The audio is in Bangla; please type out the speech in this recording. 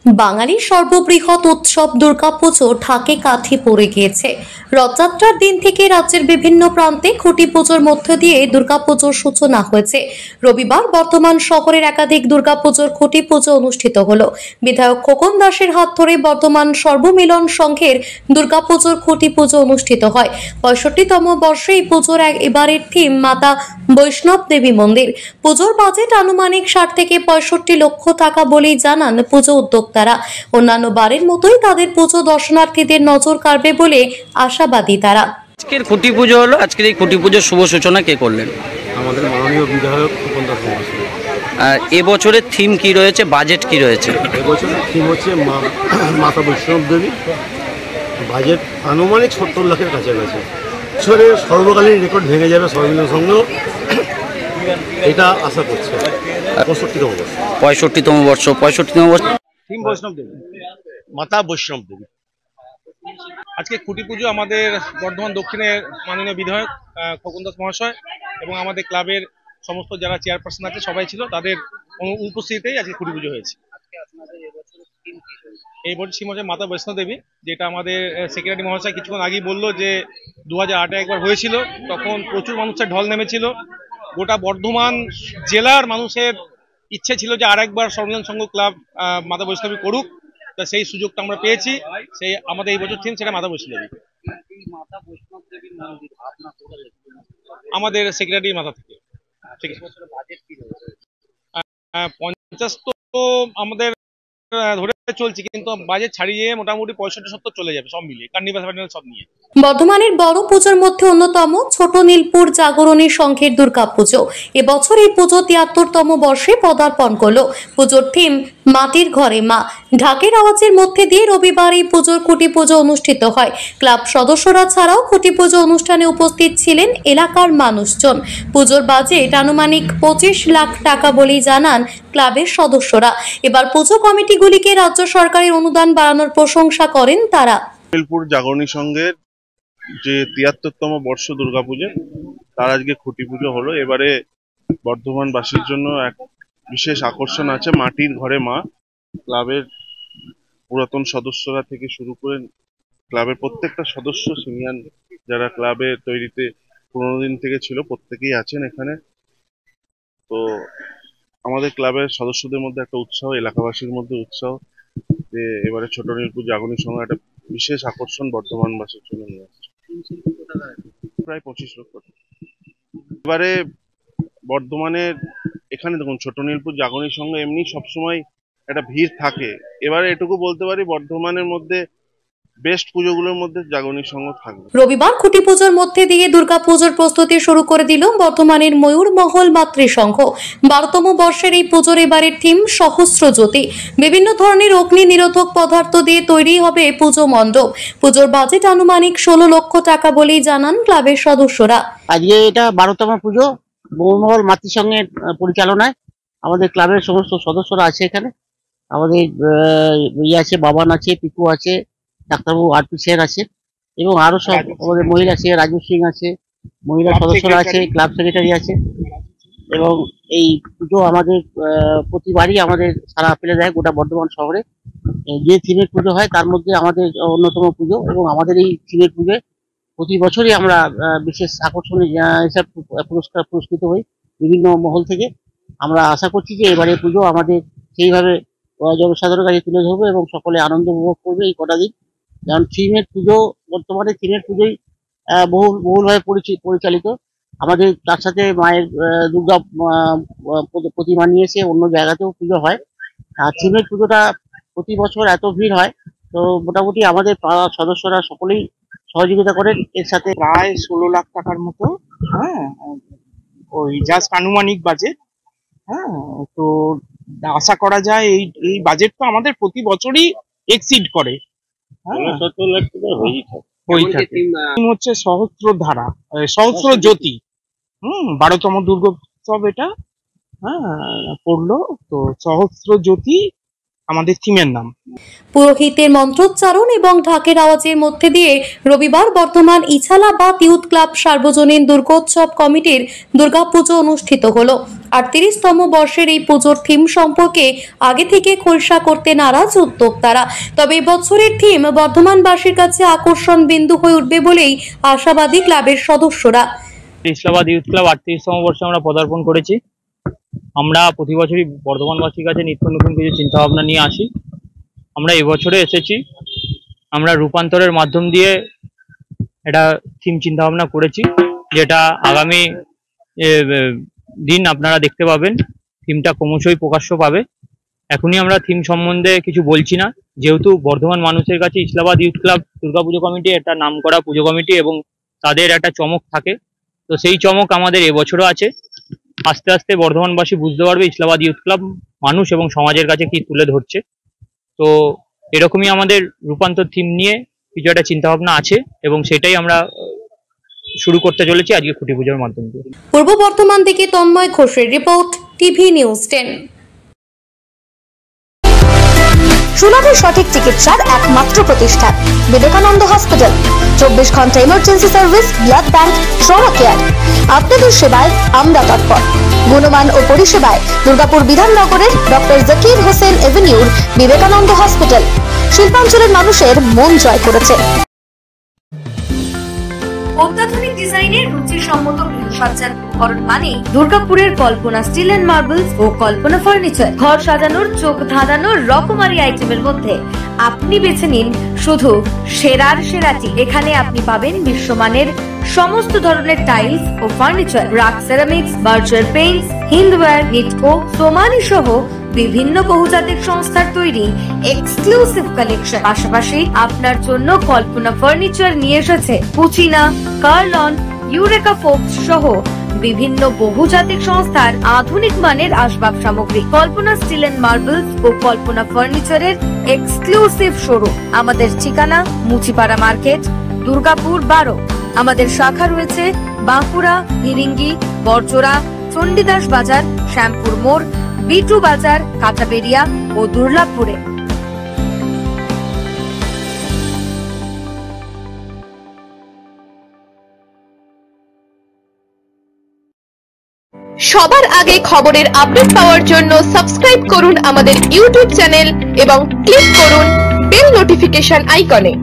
বাঙালির সর্ববৃহৎ উৎসব দুর্গাপুজো ঢাকে কাঠি পড়ে গিয়েছে। রথযাত্রার দিন থেকে রাজ্যের বিভিন্ন প্রান্তে খুঁটি পুজোর মধ্য দিয়ে দুর্গাপুজোর সূচনা হয়েছে। রবিবার বর্ধমান শহরের একাধিক দুর্গাপুজোর খুঁটি পুজো অনুষ্ঠিত হলো। বিধায়ক খোকন দাসের হাত ধরে বর্ধমান সর্বমিলন সংঘের দুর্গাপুজোর খুঁটি পুজো অনুষ্ঠিত হয়। 65তম বর্ষে এই পুজোর এবারের থিম মাতা বৈষ্ণব দেবী মন্দির। পুজোর বাজেট আনুমানিক 60 থেকে 65 লক্ষ টাকা বলেই জানান পুজো উদ্যোক্তারা। অন্যান্য বারের মতোই তাদের পুজো দর্শনার্থীদের নজর কাড়বে বলে আশাবাদী তারা। আজকের খুঁটি পুজো হলো। আজকের এই খুঁটি পুজোর শুভ সূচনা কে করলেন? আমাদের মাননীয় বিধায়ক খোকন দাস মহাশয়। আর এবছরের থিম কি রয়েছে, বাজেট কি রয়েছে? এবছরের থিম হচ্ছে মাতা বৈষ্ণব দেবী। বাজেট আনুমানিক 70 লাখের কাছাকাছি। বছরে সর্বকালীন রেকর্ড ভেঙে যাবে সর্বমিলন সংঘ, এটা আশা করছে। 65তম বর্ষ। 65তম বর্ষ। 65তম বর্ষ থিম বৈষ্ণব দেবী, মাতা বৈষ্ণব দেবী। আজকে খুঁটি পুজো আমাদের বর্ধমান দক্ষিণের মাননীয় বিধায়ক খোকন দাস মহাশয় এবং আমাদের ক্লাবের সমস্ত যারা চেয়ারপারসন আছে সবাই ছিল, তাদের উপস্থিতিতেই আজকে খুঁটি পুজো হয়েছে। এই বছর থিম হচ্ছে মাতা বৈষ্ণব দেবী, যেটা আমাদের সেক্রেটারি মহাশয় কিছুক্ষণ আগেই বললো যে 2008-এ একবার হয়েছিল, তখন প্রচুর মানুষের ঢল নেমেছিল। গোটা বর্ধমান জেলার মানুষের ইচ্ছে ছিল যে আরেকবার সর্বজন সংঘ ক্লাব মাতা বৈষ্ণবী করুক। তা সেই সুযোগটা আমরা পেয়েছি। সেই আমাদের এই বছর থিম সেটা মাতা বৈষ্ণব দেবী। আমাদের সেক্রেটারির মাথা থেকে 50 তো আমাদের ধরে চলছে, কিন্তু বাজেট ছাড়িয়ে মোটামুটি 65-70 চলে যাবে সব মিলিয়ে, কার্নিভাল সব নিয়ে। বর্ধমানের বড় পুজোর মধ্যে অন্যতম ছোট নীলপুর জাগরণী সংঘের দুর্গাপুজো। এবছর এই পুজো 73তম বর্ষে পদার্পণ করলো। পুজোর থিম মাটির ঘরে মা। ঢাকের আওয়াজের মধ্যে দিয়ে রবিবার এই পুজোর খুঁটি পুজো অনুষ্ঠিত হয়। ক্লাব সদস্যরা ছাড়াও খুঁটি পুজো অনুষ্ঠানে উপস্থিত ছিলেন এলাকার মানুষজন। পুজোর বাজেট আনুমানিক 25 লাখ টাকা বলেই জানান ক্লাবের সদস্যরা। এবার পুজো কমিটিগুলিকে রাজ্য সরকারের অনুদান বাড়ানোর প্রশংসা করেন তারা। নীলপুর জাগরণী সংঘের যে 73তম বর্ষ দুর্গাপুজো, তার আজকে খুঁটি পুজো হলো। এবারে বর্ধমানবাসীর জন্য এক বিশেষ আকর্ষণ আছে মাটির ঘরে মা। ক্লাবের পুরাতন সদস্যরা থেকে শুরু করে ক্লাবের প্রত্যেকটা সদস্য, সিনিয়র যারা ক্লাবের তৈরিতে 15 দিন থেকে ছিল, প্রত্যেকেই আছেন এখানে। তো আমাদের ক্লাবের সদস্যদের মধ্যে একটা উৎসাহ, এলাকাবাসীর মধ্যে উৎসাহ যে এবারে ছোট নীলপুর জাগরণী সংঘ একটা বিশেষ আকর্ষণ বর্ধমানবাসীর জন্য নিয়ে আসছে। প্রায় 25 লক্ষ। এবারে বর্ধমানের এখানে দেখুন, ছোট নীলপুর জাগরণী সংঘ এমনি সবসময় একটা ভিড় থাকে। এবারে এটুকু বলতে পারি বর্ধমানের মধ্যে বেস্ট পুজোগুলোর মধ্যে জাগরণী সংঘ থাকবে। রবিবার খুঁটি পুজোর মধ্যে দিয়ে দুর্গাপুজোর প্রস্তুতি শুরু করে দিল বর্ধমানের ময়ূরমহল মাতৃসংঘ। 12তম বর্ষের এই পুজোর এবারের থিম সহস্র জ্যোতি। বিভিন্ন ধরনের অগ্নি নিরোধক পদার্থ দিয়ে তৈরি হবে পুজো মণ্ডপ। পুজোর বাজেট আনুমানিক 16 লক্ষ টাকা বলেই জানান ক্লাবের সদস্যরা। আজকে এটা 12তম পুজো ময়ূরমহল মাতৃসংঘের পরিচালনায়। আমাদের ক্লাবের সমস্ত সদস্যরা আছে এখানে। আমাদের আছে, বাবান আছে, পিকু আছে, ডাক্তারবাবু আরপি স্যার আছে এবং আরো সব আমাদের মহিলা আছে, রাজু সিং আছে, মহিলা সদস্যরা আছে, ক্লাব সেক্রেটারি আছে। এবং এই পুজো আমাদের প্রতিবারই আমাদের সারা ফেলে দেয় গোটা বর্ধমান শহরে। যে থিমের পুজো হয় তার মধ্যে আমাদের অন্যতম পুজো, এবং আমাদের এই থিমের পুজোয় প্রতি বছরই আমরা বিশেষ আকর্ষণীয় হিসাব পুরস্কৃত হই বিভিন্ন মহল থেকে। আমরা আশা করছি যে এবারে পুজো আমাদের সেইভাবে জনসাধারণের কাছে তুলে ধরবো এবং সকলে আনন্দ উপভোগ করবে এই কটা দিন। কারণ থিমের পুজো, বর্তমানে থিমের পুজোই বহুলভাবে পরিচালিত। আমাদের তার সাথে মায়ের দুর্গা প্রতিমা নিয়েছে, অন্য জায়গাতেও পুজো হয়। আর থিমের পুজোটা প্রতি বছর এত ভিড় হয়, তো মোটামুটি আমাদের পাড়ার সদস্যরা সকলেই সহযোগিতা করেন এর সাথে। প্রায় 16 লাখ টাকার মতো, হ্যাঁ, ওই জাস্ট আনুমানিক বাজেট। হ্যাঁ, তো আশা করা যায় এই বাজেট তো আমাদের প্রতি বছরই এক্সিড করে। 70 লাখ টাকা হচ্ছে সহস্র ধারা, সহস্র জ্যোতি। 12তম দুর্গোৎসব এটা, হ্যাঁ, পড়লো তো। সহস্র জ্যোতি আমাদের থিমের নাম। পুরোহিতের মন্ত্রোচ্চারণ এবং ঢাকের আওয়াজের মধ্যে দিয়ে রবিবার বর্ধমান ইছালাবাদ ইউথ ক্লাব সার্বজনীন দুর্গোৎসব কমিটির দুর্গাপুজো অনুষ্ঠিত হলো। 38তম বর্ষের এই পুজোর থিম সম্পর্কে আগে থেকে খোলসা করতে নারাজ উদ্যোক্তারা। তবে বছরের থিম বর্ধমানবাসীর কাছে আকর্ষণ বিন্দু হয়ে উঠবে বলেই আশাবাদী ক্লাবের সদস্যরা। ইছালাবাদ ইউথ ক্লাব 38তম বর্ষে আমরা পদার্পণ করেছি। আমরা প্রতি বছরই বর্ধমানবাসীর কাছে নিত্য নতুন কিছু চিন্তা ভাবনা নিয়ে আসি। আমরা এবছরে এসেছি, আমরা রূপান্তরের মাধ্যম দিয়ে এটা থিম চিন্তা ভাবনা করেছি, যেটা আগামী দিন আপনারা দেখতে পাবেন। থিমটা ক্রমশই প্রকাশ্য পাবে। এখনই আমরা থিম সম্বন্ধে কিছু বলছি না, যেহেতু বর্ধমান মানুষের কাছে ইছালাবাদ ইউথ ক্লাব দুর্গাপুজো কমিটি একটা নামকরা পুজো কমিটি এবং তাদের একটা চমক থাকে। তো সেই চমক আমাদের এবছরও আছে। আস্তে আস্তে বর্ধমানবাসী বুঝতে পারবে ইছালাবাদ ইউথ ক্লাব মানুষ এবং সমাজের কাছে কি তুলে ধরছে। তো এরকমই আমাদের রূপান্তর থিম নিয়ে কিছু একটা চিন্তা ভাবনা আছে এবং সেটাই আমরা শুরু করতে চলেছি আজকে খুঁটি পুজোর মাধ্যমে। পূর্ব বর্ধমান থেকে তন্ময় ঘোষের রিপোর্ট, টিভি নিউজ 10। সুলভে সঠিক চিকিৎসার একমাত্র প্রতিষ্ঠান বিবেকানন্দ হসপিটাল। 24 ঘন্টা emergency service, blood bank, trauma care. আপনাদের সেবায় আমরা তৎপর। গুণমান ও পরিষেবায় দুর্গাপুর বিধাননগরের ডক্টর জাকির হোসেন এভিনিউর বিবেকানন্দ হসপিটাল শিল্পাঞ্চলের মানুষের মন জয় করেছে। অত্যাধুনিক ডিজাইনের রুচিসম্মত গৃহসজ্জার উপকরণ মানে দুর্গাপুরের কল্পনা স্টিল এন্ড মার্বেলস ও কল্পনা ফার্নিচার। ঘর সাজানোর, চোখ ধাঁধানোর রকমারি আইটেমের মধ্যে আপনি বেছে নিন শুধু সেরার সেরাটি। এখানে আপনি পাবেন বিশ্বমানের সমস্ত ধরনের টাইলস ও furniture, RAK ceramics, Berger paints, Hindware, Nitco, Somany সহ বিভিন্ন বহুজাতিক সংস্থার তৈরি এক্সক্লুসিভ কালেকশন। পাশাপাশি আপনার জন্য কল্পনা ফার্নিচার নিয়ে এসেছে পুচিনা, কার্লন, ইউরেকা ফোকস সহ বিভিন্ন বহুজাতিক সংস্থার আধুনিক মানের আসবাব সামগ্রী। কল্পনা স্টিল এন্ড মার্বেলস ও কল্পনা ফার্নিচারের এক্সক্লুসিভ শোরুম। আমাদের ঠিকানা মুচিপাড়া মার্কেট, দুর্গাপুর 12। আমাদের শাখা রয়েছে বাঁকুড়া, ফিরিঙ্গি, বড়জোড়া, চণ্ডীদাস বাজার, শ্যামপুর মোড়, বিটু বাজার, কাঁচাবেড়িয়া ও দুর্লাভপুরে। সবার আগে খবরের আপডেট পাওয়ার জন্য সাবস্ক্রাইব করুন আমাদের ইউটিউব চ্যানেল এবং ক্লিক করুন বেল নোটিফিকেশন আইকনে।